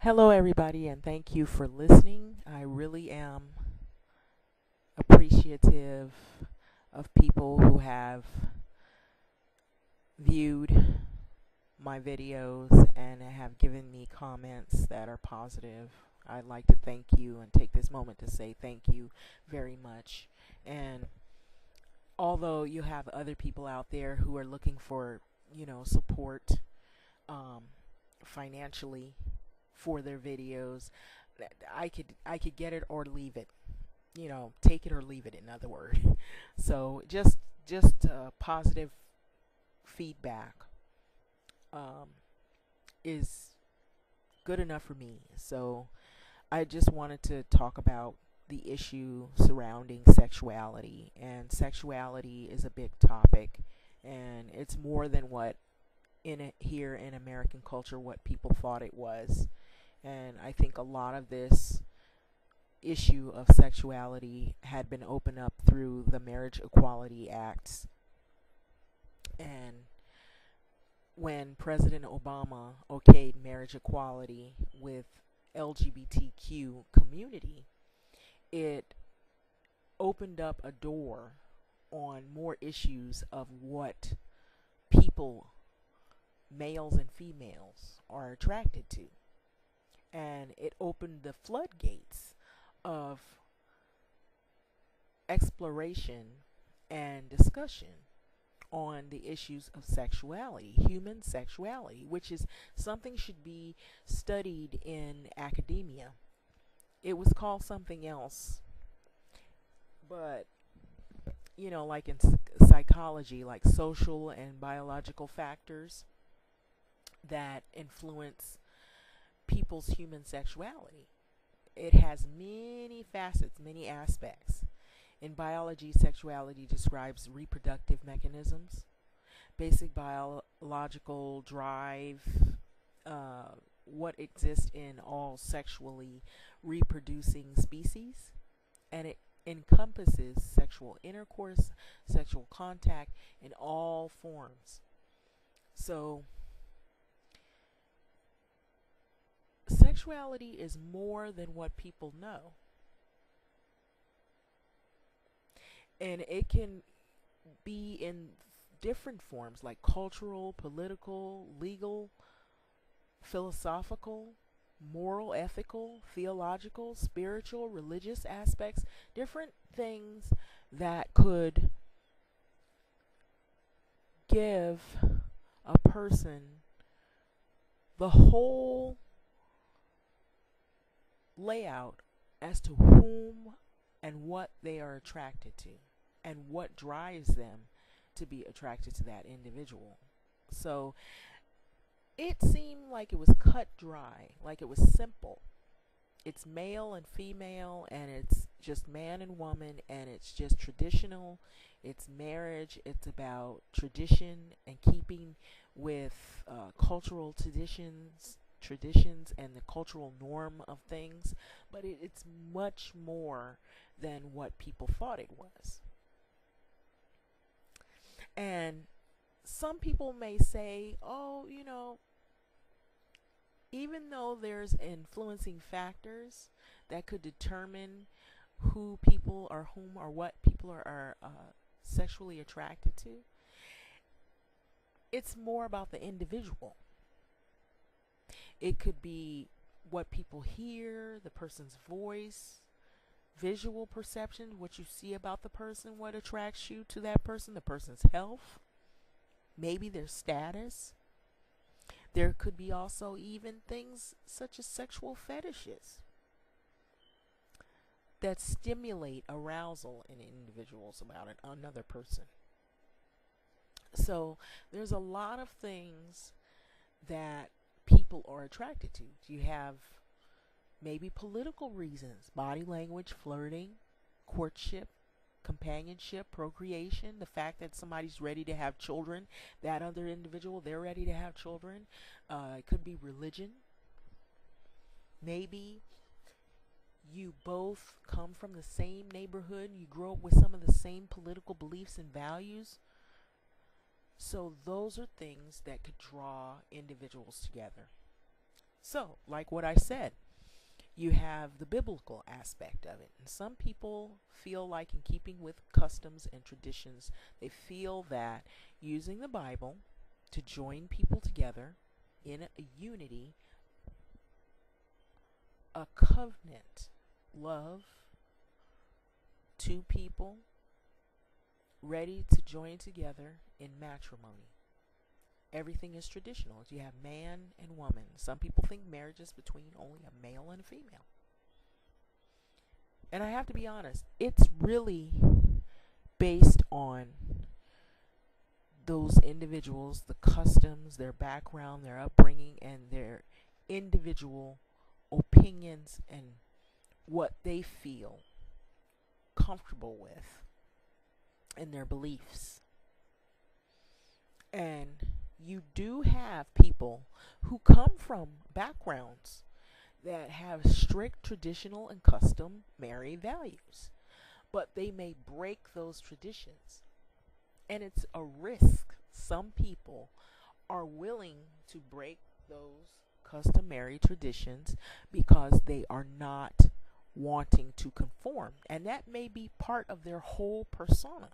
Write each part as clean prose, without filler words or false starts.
Hello, everybody, and thank you for listening. I really am appreciative of people who have viewed my videos and have given me comments that are positive. I'd like to thank you and take this moment to say thank you very much. And although you have other people out there who are looking for, support um, financially for their videos, I could get it or leave it. Take it or leave it, in other words. So just positive feedback um, is good enough for me. So I just wanted to talk about the issue surrounding sexuality. And sexuality is a big topic, and it's more than what here in American culture what people thought it was. And I think a lot of this issue of sexuality had been opened up through the Marriage Equality Acts. And when President Obama okayed marriage equality with LGBTQ community, it opened up a door on more issues of what people, males and females, are attracted to. And it opened the floodgates of exploration and discussion on the issues of sexuality, human sexuality, which is something should be studied in academia. It was called something else, but like in psychology, like social and biological factors that influence people's human sexuality. It has many facets, many aspects. In biology, sexuality describes reproductive mechanisms, basic biological drive, what exists in all sexually reproducing species, and it encompasses sexual intercourse, sexual contact in all forms. So, sexuality is more than what people know. And it can be in different forms like cultural, political, legal, philosophical, moral, ethical, theological, spiritual, religious aspects, different things that could give a person the whole layout as to whom and what they are attracted to and what drives them to be attracted to that individual. So it seemed like it was cut dry, like it was simple. It's male and female, and it's just man and woman, and it's just traditional. It's marriage. It's about tradition and keeping with cultural traditions and the cultural norm of things, but it's much more than what people thought it was. And some people may say, oh, even though there's influencing factors that could determine who people or whom or what people are sexually attracted to, it's more about the individual. It could be what people hear, the person's voice, visual perception, what you see about the person, what attracts you to that person, the person's health, maybe their status. There could be also even things such as sexual fetishes that stimulate arousal in individuals about another person. So there's a lot of things that people are attracted to. You have maybe political reasons, body language, flirting, courtship, companionship, procreation, the fact that somebody's ready to have children, that other individual, they're ready to have children. It could be religion. Maybe you both come from the same neighborhood, you grow up with some of the same political beliefs and values. So those are things that could draw individuals together. So, like what I said, you have the biblical aspect of it. And some people feel like, in keeping with customs and traditions, they feel that using the Bible to join people together in a unity, a covenant, love, two people ready to join together in matrimony. Everything is traditional. You have man and woman. Some people think marriage is between only a male and a female. And I have to be honest, it's really based on those individuals, the customs, their background, their upbringing, and their individual opinions and what they feel comfortable with and their beliefs. And you do have people who come from backgrounds that have strict traditional and customary values, but they may break those traditions. And it's a risk. Some people are willing to break those customary traditions because they are not wanting to conform. And that may be part of their whole persona.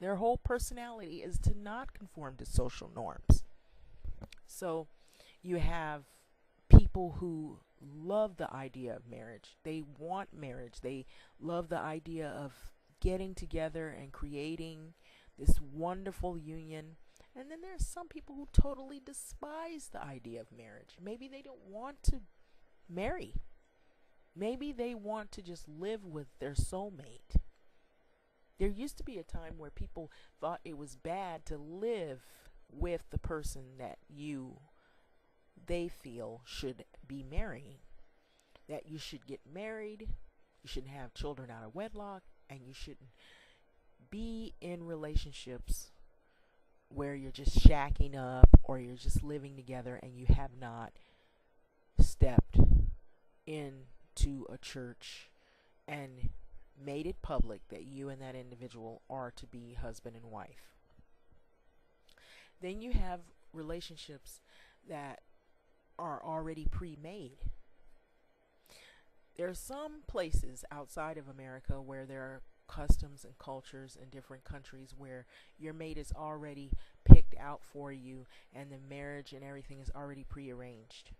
Their whole personality is to not conform to social norms. So you have people who love the idea of marriage. They want marriage. They love the idea of getting together and creating this wonderful union. And then there's some people who totally despise the idea of marriage. Maybe they don't want to marry. Maybe they want to just live with their soulmate. There used to be a time where people thought it was bad to live with the person that they feel should be marrying. That you should get married, you shouldn't have children out of wedlock, and you shouldn't be in relationships where you're just shacking up or you're just living together and you have not stepped into a church and made it public that you and that individual are to be husband and wife. Then you have relationships that are already pre-made. There are some places outside of America where there are customs and cultures in different countries where your mate is already picked out for you and the marriage and everything is already pre-arranged.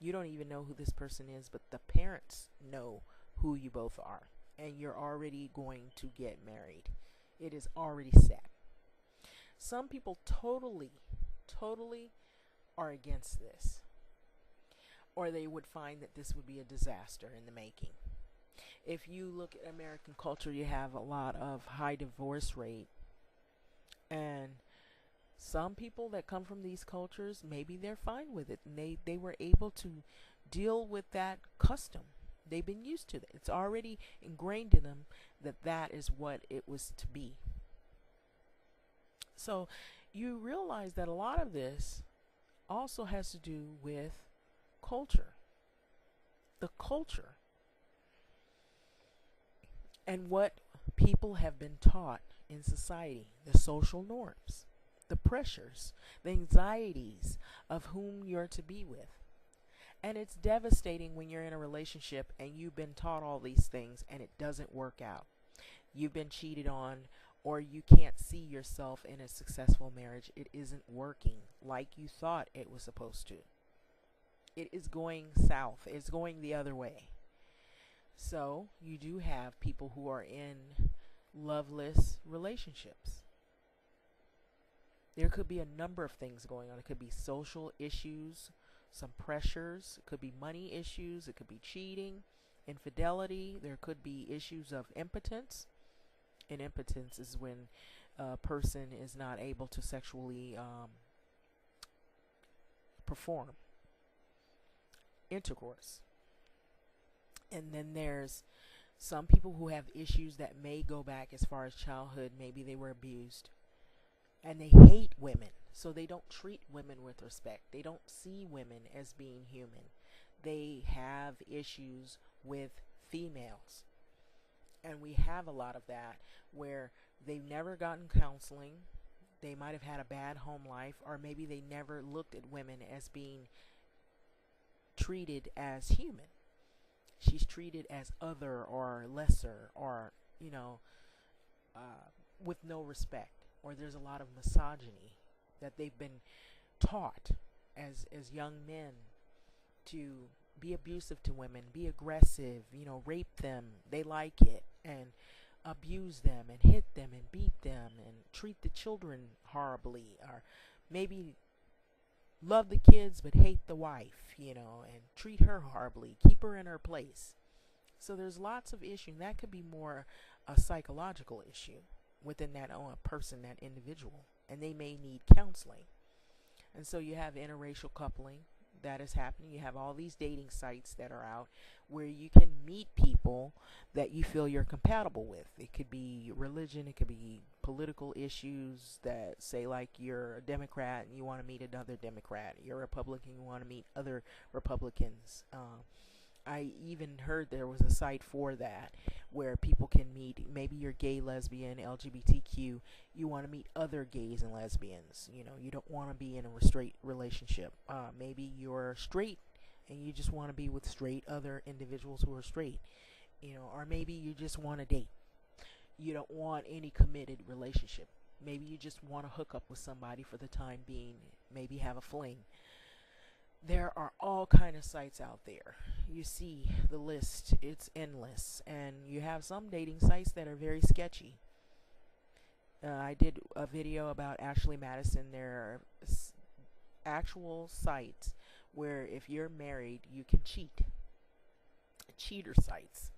You don't even know who this person is, but the parents know who you both are, and you're already going to get married. It is already set. Some people totally are against this, or they would find that this would be a disaster in the making. If you look at American culture, you have a lot of high divorce rate, and some people that come from these cultures, maybe they're fine with it, and they were able to deal with that custom. They've been used to it. It's already ingrained in them that that is what it was to be. So you realize that a lot of this also has to do with culture. The culture. And what people have been taught in society, the social norms, the pressures, the anxieties of whom you're to be with. And it's devastating when you're in a relationship and you've been taught all these things and it doesn't work out. You've been cheated on, or you can't see yourself in a successful marriage. It isn't working like you thought it was supposed to. It is going south. It's going the other way. So you do have people who are in loveless relationships. There could be a number of things going on. It could be social issues, some pressures. It could be money issues. It could be cheating, infidelity. There could be issues of impotence. And impotence is when a person is not able to sexually perform intercourse. And then there's some people who have issues that may go back as far as childhood. Maybe they were abused. And they hate women, so they don't treat women with respect. They don't see women as being human. They have issues with females. And we have a lot of that where they've never gotten counseling. They might have had a bad home life, or maybe they never looked at women as being treated as human. She's treated as other or lesser, or with no respect. Or there's a lot of misogyny that they've been taught as young men, to be abusive to women, be aggressive, rape them. They like it, and abuse them and hit them and beat them and treat the children horribly, or maybe love the kids but hate the wife, and treat her horribly, keep her in her place. So there's lots of issues. That could be more a psychological issue within that person, that individual, and they may need counseling. And so you have interracial coupling that is happening. You have all these dating sites that are out where you can meet people that you feel you're compatible with. It could be religion, it could be political issues, that say like you're a Democrat and you want to meet another Democrat, you're a Republican, you want to meet other Republicans. I even heard there was a site for that where people can meet. Maybe you're gay, lesbian, LGBTQ. You want to meet other gays and lesbians. You don't want to be in a straight relationship. Maybe you're straight and you just want to be with straight other individuals who are straight. Or maybe you just want to date. You don't want any committed relationship. Maybe you just want to hook up with somebody for the time being. Maybe have a fling. There are all kind of sites out there. You see the list, it's endless. And you have some dating sites that are very sketchy. I did a video about Ashley Madison. There are actual sites where if you're married, you can cheat. Cheater sites.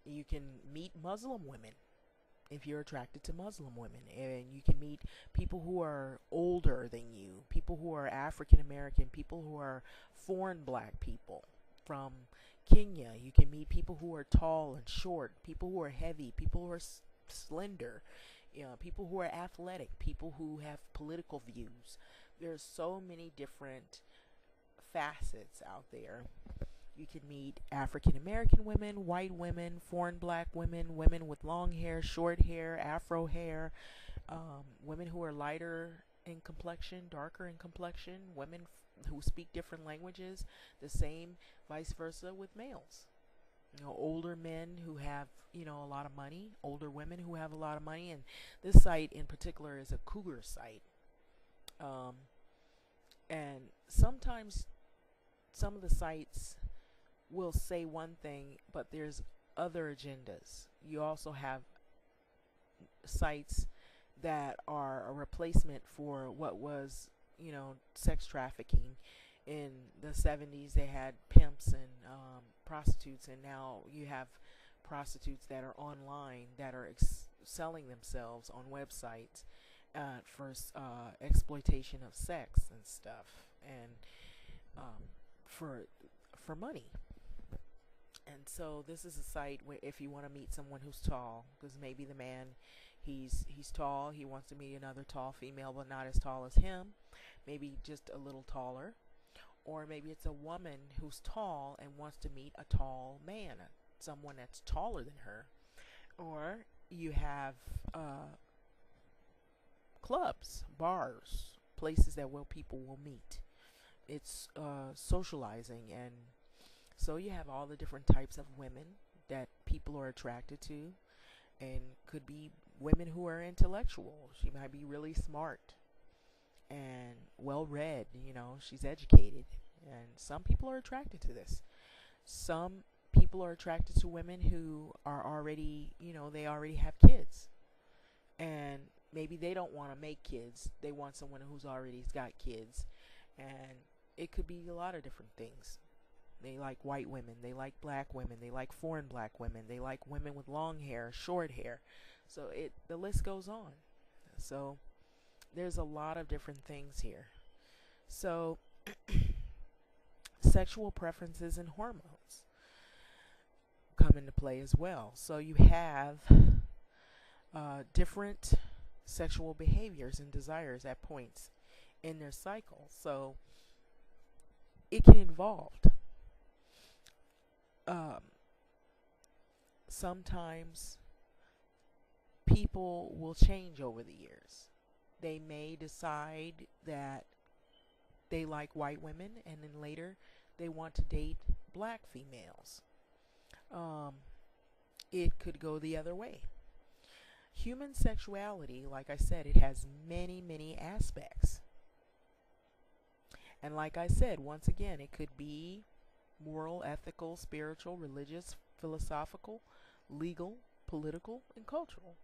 You can meet Muslim women if you're attracted to Muslim women, and you can meet people who are older than you, people who are African American, people who are foreign black people from Kenya. You can meet people who are tall and short, people who are heavy, people who are slender, people who are athletic, people who have political views. There's so many different facets out there. You can meet African American women, white women, foreign black women, women with long hair, short hair, afro hair, women who are lighter in complexion, darker in complexion, women who speak different languages, the same vice versa with males. Older men who have, a lot of money, older women who have a lot of money, and this site in particular is a cougar site. And sometimes some of the sites will say one thing, but there's other agendas. You also have sites that are a replacement for what was, sex trafficking. In the 70s, they had pimps and prostitutes, and now you have prostitutes that are online that are selling themselves on websites for exploitation of sex and stuff, and for money. And so this is a site where if you want to meet someone who's tall, because maybe the man, he's tall, he wants to meet another tall female but not as tall as him, maybe just a little taller. Or maybe it's a woman who's tall and wants to meet a tall man, someone that's taller than her. Or you have clubs, bars, places where people will meet. It's socializing, and so you have all the different types of women that people are attracted to, and could be women who are intellectual. She might be really smart and well read, she's educated, and some people are attracted to this. Some people are attracted to women who are already, they already have kids, and maybe they don't want to make kids. They want someone who's already got kids, and it could be a lot of different things. They like white women, they like black women, they like foreign black women, they like women with long hair, short hair. So the list goes on. So there's a lot of different things here. So sexual preferences and hormones come into play as well. So you have different sexual behaviors and desires at points in their cycle. So it can evolve. Sometimes people will change over the years. They may decide that they like white women, and then later they want to date black females. Um, it could go the other way. Human sexuality, like I said, it has many, many aspects. And like I said, once again, it could be moral, ethical, spiritual, religious, philosophical, legal, political, and cultural.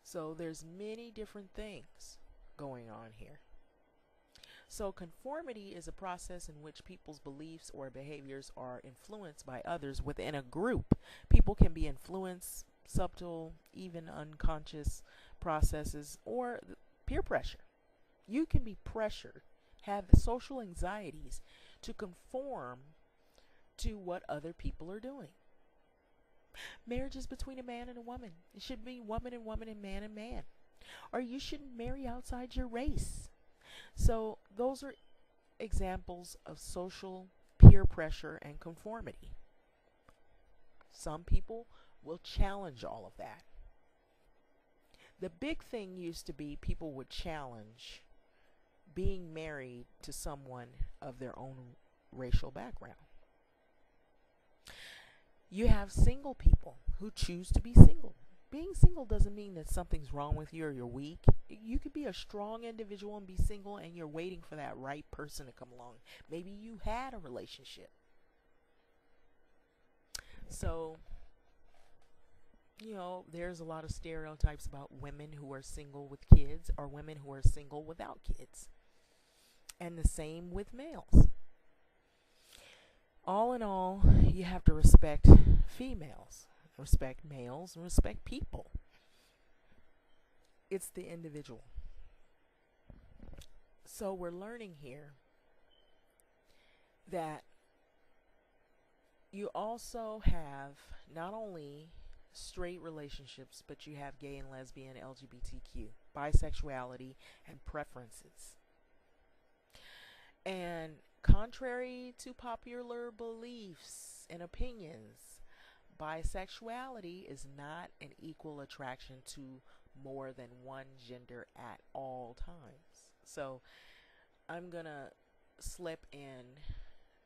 So there's many different things going on here. So conformity is a process in which people's beliefs or behaviors are influenced by others within a group. People can be influenced, subtle, even unconscious processes, or peer pressure. You can be pressured, have social anxieties to conform to what other people are doing. Marriage is between a man and a woman. It should be woman and woman and man and man. Or you shouldn't marry outside your race. So those are examples of social peer pressure and conformity. Some people will challenge all of that. The big thing used to be people would challenge being married to someone of their own racial background. You have single people who choose to be single. Being single doesn't mean that something's wrong with you or you're weak. You could be a strong individual and be single, and you're waiting for that right person to come along. Maybe you had a relationship. So, there's a lot of stereotypes about women who are single with kids or women who are single without kids. And the same with males. All in all, you have to respect females, respect males, and respect people. It's the individual. So we're learning here that you also have not only straight relationships, but you have gay and lesbian, LGBTQ, bisexuality, and preferences. And contrary to popular beliefs and opinions, bisexuality is not an equal attraction to more than one gender at all times. So I'm going to slip in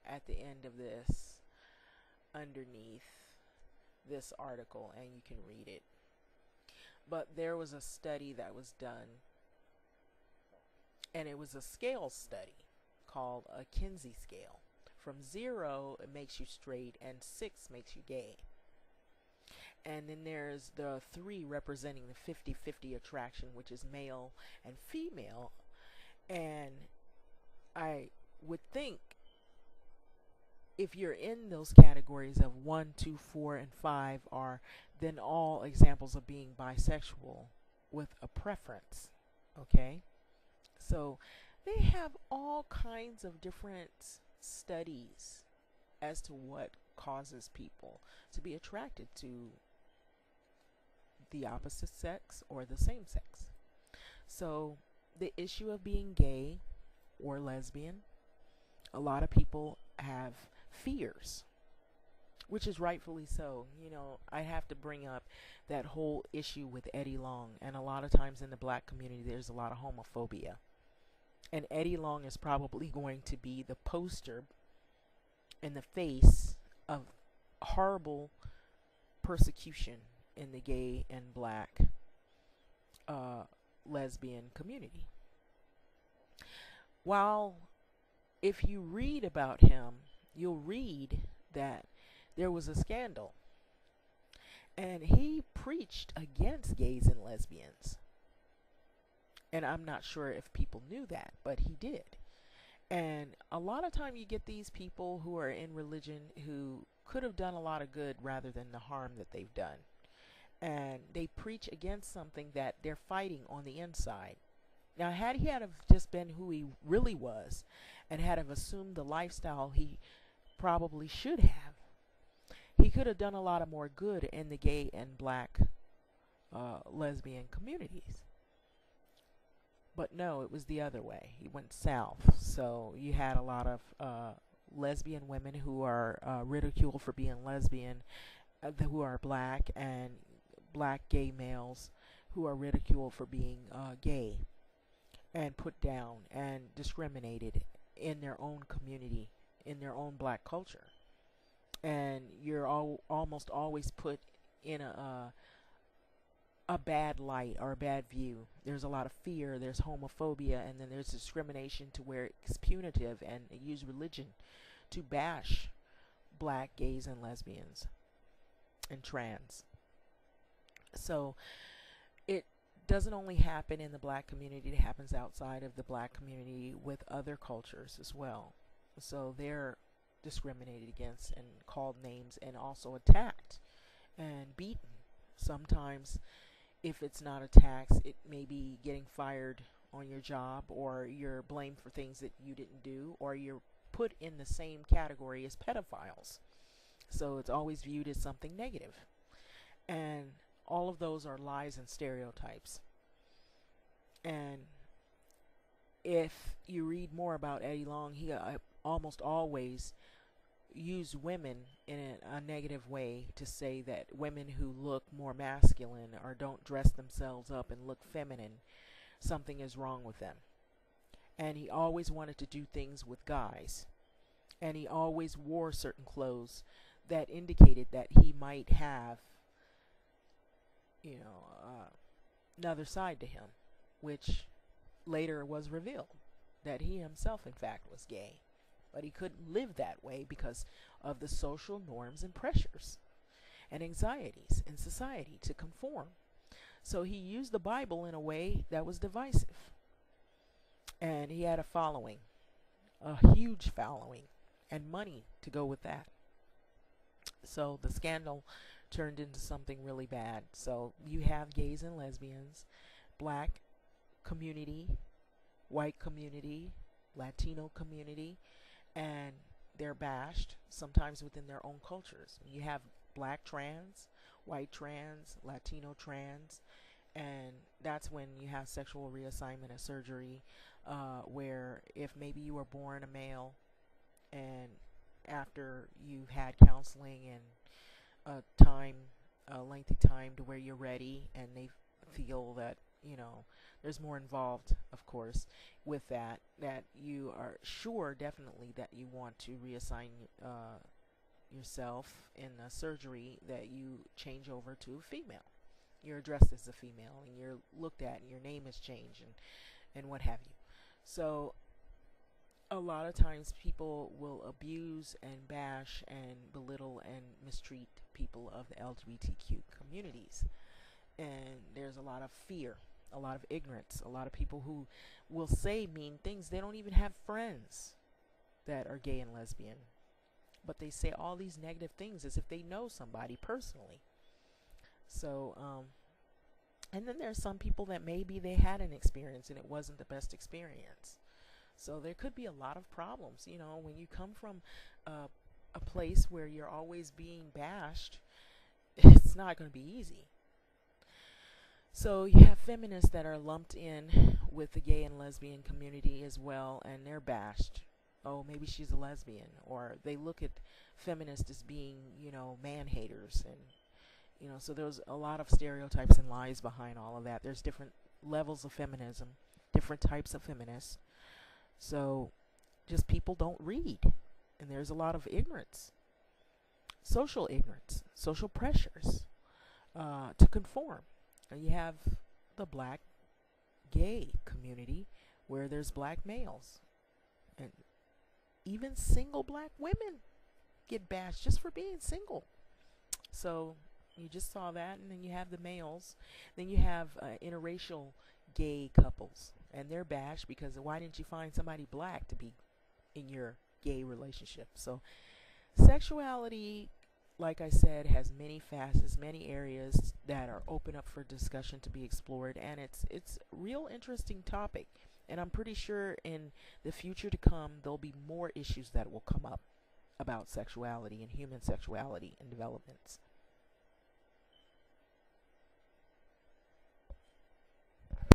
at the end of this underneath this article and you can read it. But there was a study that was done, and it was a scale study called a Kinsey scale. From 0, it makes you straight, and 6 makes you gay. And then there's the 3 representing the 50-50 attraction, which is male and female. And I would think if you're in those categories of 1, 2, 4, and 5 are then all examples of being bisexual with a preference. Okay? So they have all kinds of different studies as to what causes people to be attracted to the opposite sex or the same sex. So the issue of being gay or lesbian, a lot of people have fears, which is rightfully so. I have to bring up that whole issue with Eddie Long, and a lot of times in the black community there's a lot of homophobia. And Eddie Long is probably going to be the poster in the face of horrible persecution in the gay and black lesbian community. While if you read about him, you'll read that there was a scandal. And he preached against gays and lesbians. And I'm not sure if people knew that, but he did. And a lot of time you get these people who are in religion who could have done a lot of good rather than the harm that they've done. And they preach against something that they're fighting on the inside. Now, had he have just been who he really was and had have assumed the lifestyle he probably should have, he could have done a lot of more good in the gay and black lesbian communities. But no, it was the other way. He went south. So you had a lot of lesbian women who are ridiculed for being lesbian, who are black, and black gay males who are ridiculed for being gay and put down and discriminated in their own community in their own black culture, and you're almost always put in a bad light or a bad view. There's a lot of fear, there's homophobia, and then there's discrimination to where it's punitive, and they use religion to bash black gays and lesbians and trans. So it doesn't only happen in the black community, it happens outside of the black community with other cultures as well. So they're discriminated against and called names and also attacked and beaten. Sometimes, if it's not a tax, it may be getting fired on your job, or you're blamed for things that you didn't do, or you're put in the same category as pedophiles. So it's always viewed as something negative. And all of those are lies and stereotypes. And if you read more about Eddie Long, he almost always use women in a negative way to say that women who look more masculine or don't dress themselves up and look feminine, something is wrong with them. And he always wanted to do things with guys. And he always wore certain clothes that indicated that he might have, another side to him, which later was revealed that he himself, in fact, was gay. But he couldn't live that way because of the social norms and pressures and anxieties in society to conform. So he used the Bible in a way that was divisive. And he had a following, a huge following, and money to go with that. So the scandal turned into something really bad. So you have gays and lesbians, black community, white community, Latino community, and they're bashed sometimes within their own cultures. You have black trans, white trans, Latino trans, and that's when you have sexual reassignment of surgery, where if maybe you were born a male and after you've had counseling and a lengthy time to where you're ready, and they feel that there's more involved, of course, with that you are sure definitely that you want to reassign yourself in a surgery, that you change over to a female. You're addressed as a female, and you're looked at, and your name is changed, and what have you. So a lot of times people will abuse and bash and belittle and mistreat people of the LGBTQ communities. And there's a lot of fear, a lot of ignorance, a lot of people who will say mean things. They don't even have friends that are gay and lesbian, but they say all these negative things as if they know somebody personally. So, and then there's some people that maybe they had an experience and it wasn't the best experience. So there could be a lot of problems, when you come from a place where you're always being bashed. It's not going to be easy. So you have feminists that are lumped in with the gay and lesbian community as well, and they're bashed. Oh, maybe she's a lesbian, or they look at feminists as being, man haters, and so there's a lot of stereotypes and lies behind all of that. There's different levels of feminism, different types of feminists. So just people don't read, and there's a lot of ignorance, social pressures to conform. You have the black gay community where there's black males, and even single black women get bashed just for being single. So you just saw that. And then you have the males. Then you have interracial gay couples, and they're bashed because why didn't you find somebody black to be in your gay relationship? So sexuality, like I said, has many facets, many areas that are open up for discussion to be explored, and it's a real interesting topic. And I'm pretty sure in the future to come there'll be more issues that will come up about sexuality and human sexuality and developments.